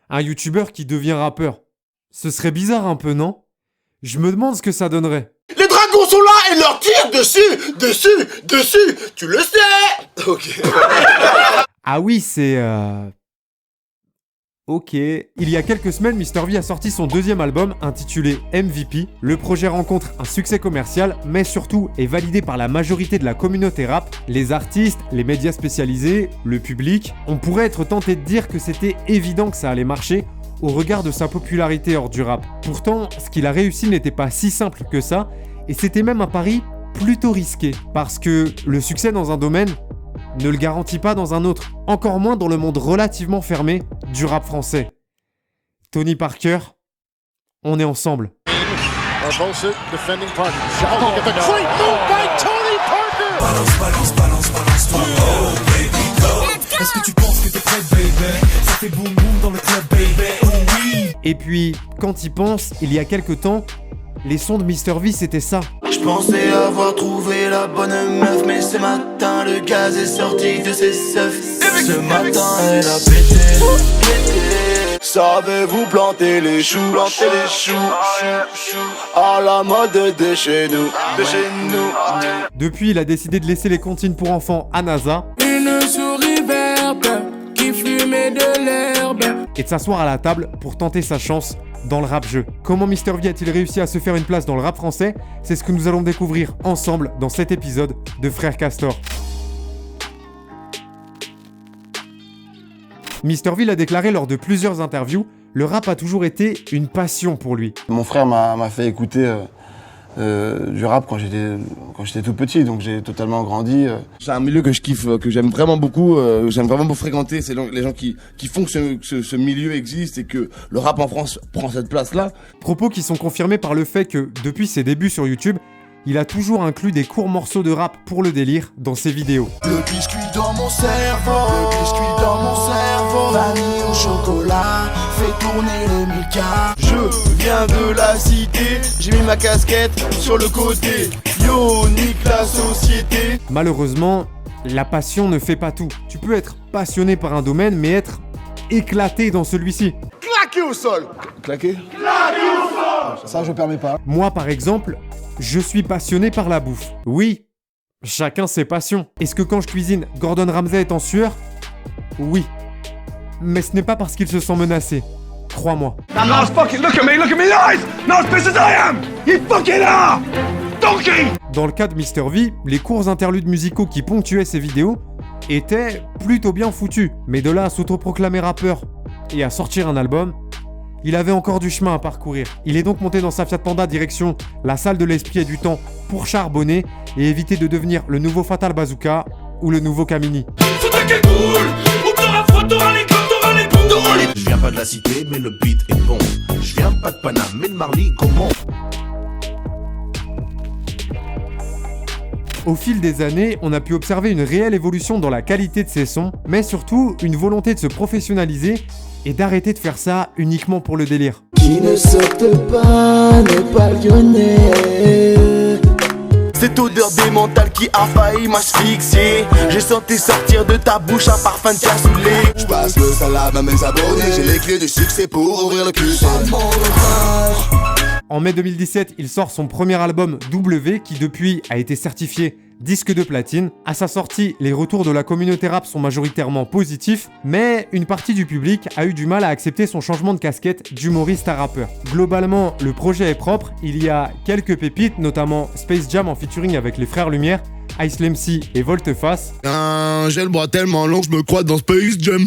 un youtubeur qui devient rappeur. Ce serait bizarre un peu, non? Je me demande ce que ça donnerait. Les dragons sont là et leur tirent dessus, tu le sais. Ok. Ah oui, c'est... Ok. Il y a quelques semaines, Mr V a sorti son deuxième album intitulé MVP. Le projet rencontre un succès commercial, mais surtout est validé par la majorité de la communauté rap, les artistes, les médias spécialisés, le public. On pourrait être tenté de dire que c'était évident que ça allait marcher au regard de sa popularité hors du rap. Pourtant, ce qu'il a réussi n'était pas si simple que ça, et c'était même un pari plutôt risqué, parce que le succès dans un domaine ne le garantit pas dans un autre, encore moins dans le monde relativement fermé du rap français. Tony Parker, on est ensemble. Est-ce que tu penses que t'es prêt, baby? Ça fait boum boum dans le club, baby. Oh oui. Et puis, quand il pense, il y a quelques temps, les sons de Mr V, c'était ça. Je pensais avoir trouvé la bonne meuf, mais ce matin le gaz est sorti de ses seufs. Ce matin elle a pété. Savez-vous planter les choux, à la mode de chez nous. Depuis, il a décidé de laisser les comptines pour enfants à NASA. Une souris verte qui fumait de l'herbe. Et de s'asseoir à la table pour tenter sa chance dans le rap-jeu. Comment Mr V a-t-il réussi à se faire une place dans le rap français? C'est ce que nous allons découvrir ensemble dans cet épisode de Frères Castor. Mr V l'a déclaré lors de plusieurs interviews, le rap a toujours été une passion pour lui. Mon frère m'a fait écouter du rap quand j'étais tout petit, donc j'ai totalement grandi. C'est un milieu que je kiffe, que j'aime vraiment beaucoup, j'aime vraiment beaucoup fréquenter. C'est les gens qui font que ce milieu existe et que le rap en France prend cette place-là. Propos qui sont confirmés par le fait que, depuis ses débuts sur YouTube, il a toujours inclus des courts morceaux de rap pour le délire dans ses vidéos. Le biscuit dans mon cerveau, vanille au chocolat, fait tourner le Milka. Je viens de la cité, j'ai mis ma casquette sur le côté. Yo, nique la société. Malheureusement, la passion ne fait pas tout. Tu peux être passionné par un domaine, mais être éclaté dans celui-ci. Claqué au sol. Claqué au sol. Ça, je permets pas. Moi, par exemple, je suis passionné par la bouffe. Oui, chacun ses passions. Est-ce que quand je cuisine, Gordon Ramsay est en sueur? Oui. Mais ce n'est pas parce qu'il se sent menacé. Crois-moi. Now fucking look at me in the eyes. Not as pissed as I am. You fucking are. Donkey. Dans le cas de Mr V, les courts interludes musicaux qui ponctuaient ses vidéos étaient plutôt bien foutus. Mais de là à s'autoproclamer rappeur et à sortir un album, il avait encore du chemin à parcourir. Il est donc monté dans sa Fiat Panda direction la salle de l'esprit et du temps pour charbonner et éviter de devenir le nouveau Fatal Bazooka ou le nouveau Kamini. Faudrait qu'elle coule, ou t'auras froid, t'auras les clopes, t'auras les bons. Je viens pas de la cité, mais le beat est bon. Je viens pas de Paname, mais de Marly, comment? Au fil des années, on a pu observer une réelle évolution dans la qualité de ses sons, mais surtout une volonté de se professionnaliser et d'arrêter de faire ça uniquement pour le délire. Qui ne saute pas n'est pas lyonnais. Cette odeur démentale qui a failli m'asphyxier. J'ai senti sortir de ta bouche un parfum de cassoulet. Je passe le salade à mes abonnés. J'ai les clés du succès pour ouvrir le cul. En mai 2017, il sort son premier album W qui depuis a été certifié disque de platine. À sa sortie, les retours de la communauté rap sont majoritairement positifs, mais une partie du public a eu du mal à accepter son changement de casquette d'humoriste à rappeur. Globalement, le projet est propre, il y a quelques pépites, notamment Space Jam en featuring avec les Frères Lumière, Ice MC et Volteface. J'ai le bras tellement long, je me crois dans Space Jam.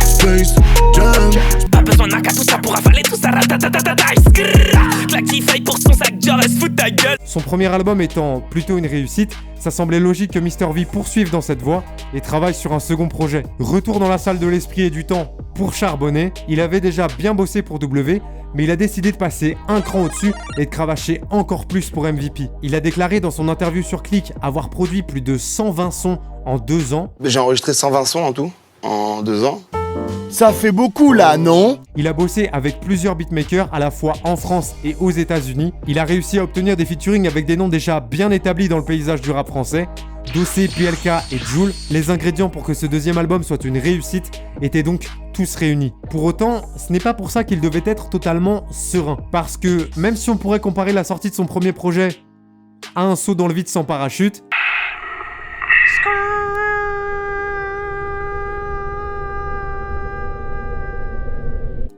Space Jam. Pas besoin d'un cas tout ça pour avaler tout ça. Claquify pour son sac, genre se fout ta gueule. Son premier album étant plutôt une réussite, ça semblait logique que Mr V poursuive dans cette voie et travaille sur un second projet. Retour dans la salle de l'esprit et du temps pour charbonner. Il avait déjà bien bossé pour W, mais il a décidé de passer un cran au-dessus et de cravacher encore plus pour MVP. Il a déclaré dans son interview sur Click avoir produit plus de 120 sons en 2 ans. J'ai enregistré 120 sons en tout, en 2 ans. Ça fait beaucoup là, non? Il a bossé avec plusieurs beatmakers à la fois en France et aux États-Unis. Il a réussi à obtenir des featuring avec des noms déjà bien établis dans le paysage du rap français. Dossé, PLK et Jul. Les ingrédients pour que ce deuxième album soit une réussite étaient donc tous réunis. Pour autant, ce n'est pas pour ça qu'il devait être totalement serein. Parce que même si on pourrait comparer la sortie de son premier projet à un saut dans le vide sans parachute,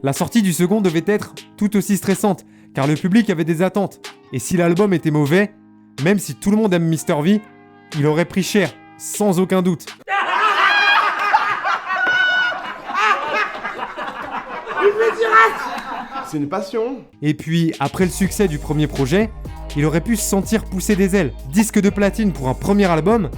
la sortie du second devait être tout aussi stressante, car le public avait des attentes. Et si l'album était mauvais, même si tout le monde aime Mr V, il aurait pris cher, sans aucun doute. C'est une passion. Et puis, après le succès du premier projet, il aurait pu se sentir pousser des ailes. Disque de platine pour un premier album,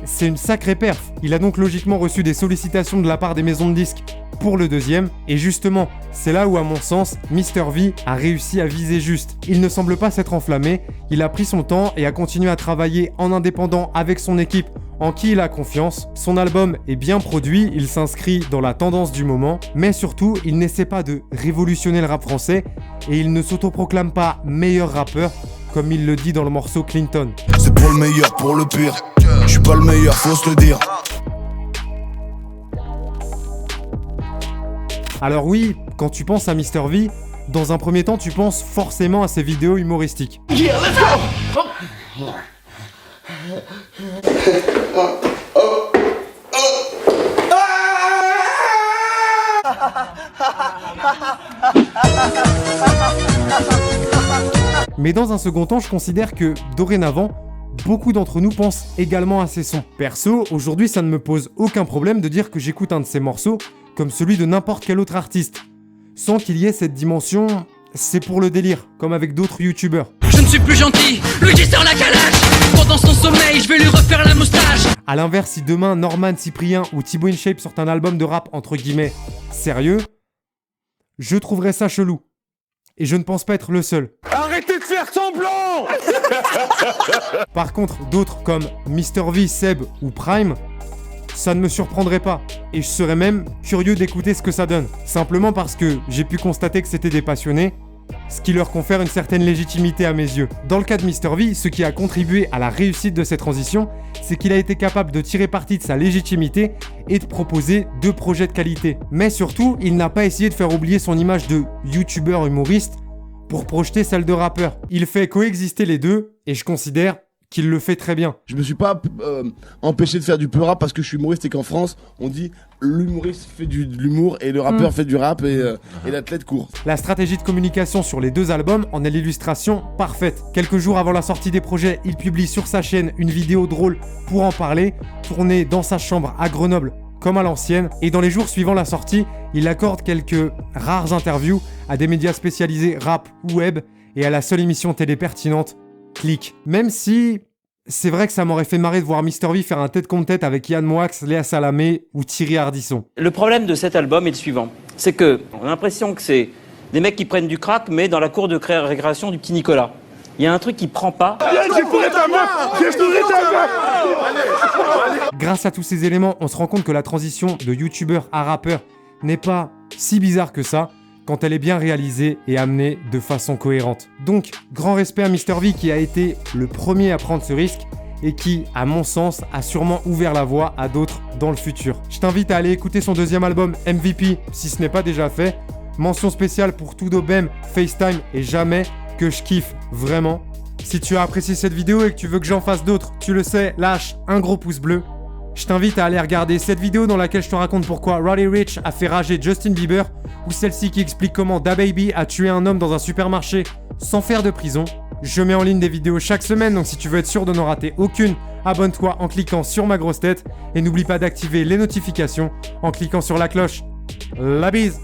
c'est une sacrée perf. Il a donc logiquement reçu des sollicitations de la part des maisons de disques pour le deuxième, et justement, c'est là où à mon sens, Mr V a réussi à viser juste. Il ne semble pas s'être enflammé, il a pris son temps et a continué à travailler en indépendant avec son équipe en qui il a confiance. Son album est bien produit, il s'inscrit dans la tendance du moment, mais surtout, il n'essaie pas de révolutionner le rap français et il ne s'autoproclame pas meilleur rappeur comme il le dit dans le morceau Clinton. C'est pour le meilleur, pour le pire. Je suis pas le meilleur, faut se le dire. Alors oui, quand tu penses à Mr V, dans un premier temps, tu penses forcément à ses vidéos humoristiques. Yeah, let's go. Mais dans un second temps, je considère que, dorénavant, beaucoup d'entre nous pensent également à ces sons. Perso, aujourd'hui, ça ne me pose aucun problème de dire que j'écoute un de ces morceaux comme celui de n'importe quel autre artiste, sans qu'il y ait cette dimension « c'est pour le délire », comme avec d'autres youtubeurs. Je ne suis plus gentil, Luigi sort la calache. Pendant son sommeil, je vais lui refaire la moustache. A l'inverse, si demain Norman, Cyprien ou Thibaut InShape sortent un album de rap entre guillemets sérieux, je trouverais ça chelou. Et je ne pense pas être le seul. Arrêtez de faire semblant. Par contre, d'autres comme Mr V, Seb ou Prime, ça ne me surprendrait pas. Et je serais même curieux d'écouter ce que ça donne. Simplement parce que j'ai pu constater que c'était des passionnés, ce qui leur confère une certaine légitimité à mes yeux. Dans le cas de Mr V, ce qui a contribué à la réussite de cette transition, c'est qu'il a été capable de tirer parti de sa légitimité et de proposer 2 projets de qualité. Mais surtout, il n'a pas essayé de faire oublier son image de youtubeur humoriste pour projeter celle de rappeur. Il fait coexister les deux et je considère qu'il le fait très bien. Je me suis pas empêché de faire du peu rap parce que je suis humoriste et qu'en France, on dit l'humoriste fait de l'humour et le rappeur fait du rap et l'athlète court. La stratégie de communication sur les 2 albums en est l'illustration parfaite. Quelques jours avant la sortie des projets, il publie sur sa chaîne une vidéo drôle pour en parler, tournée dans sa chambre à Grenoble comme à l'ancienne, et dans les jours suivant la sortie, il accorde quelques rares interviews à des médias spécialisés rap ou web et à la seule émission télé pertinente, Click. Même si c'est vrai que ça m'aurait fait marrer de voir Mr V faire un tête contre tête avec Yann Moix, Léa Salamé ou Thierry Ardisson. Le problème de cet album est le suivant, c'est que on a l'impression que c'est des mecs qui prennent du crack mais dans la cour de récréation du petit Nicolas. Il y a un truc qui prend pas. Grâce à tous ces éléments, on se rend compte que la transition de youtubeur à rappeur n'est pas si bizarre que ça quand elle est bien réalisée et amenée de façon cohérente. Donc, grand respect à Mr V qui a été le premier à prendre ce risque et qui, à mon sens, a sûrement ouvert la voie à d'autres dans le futur. Je t'invite à aller écouter son deuxième album MVP si ce n'est pas déjà fait. Mention spéciale pour Tudo Bem, FaceTime et Jamais que je kiffe vraiment. Si tu as apprécié cette vidéo et que tu veux que j'en fasse d'autres, tu le sais, lâche un gros pouce bleu. Je t'invite à aller regarder cette vidéo dans laquelle je te raconte pourquoi Roddy Ricch a fait rager Justin Bieber, ou celle-ci qui explique comment DaBaby a tué un homme dans un supermarché sans faire de prison. Je mets en ligne des vidéos chaque semaine, donc si tu veux être sûr de n'en rater aucune, abonne-toi en cliquant sur ma grosse tête et n'oublie pas d'activer les notifications en cliquant sur la cloche. La bise!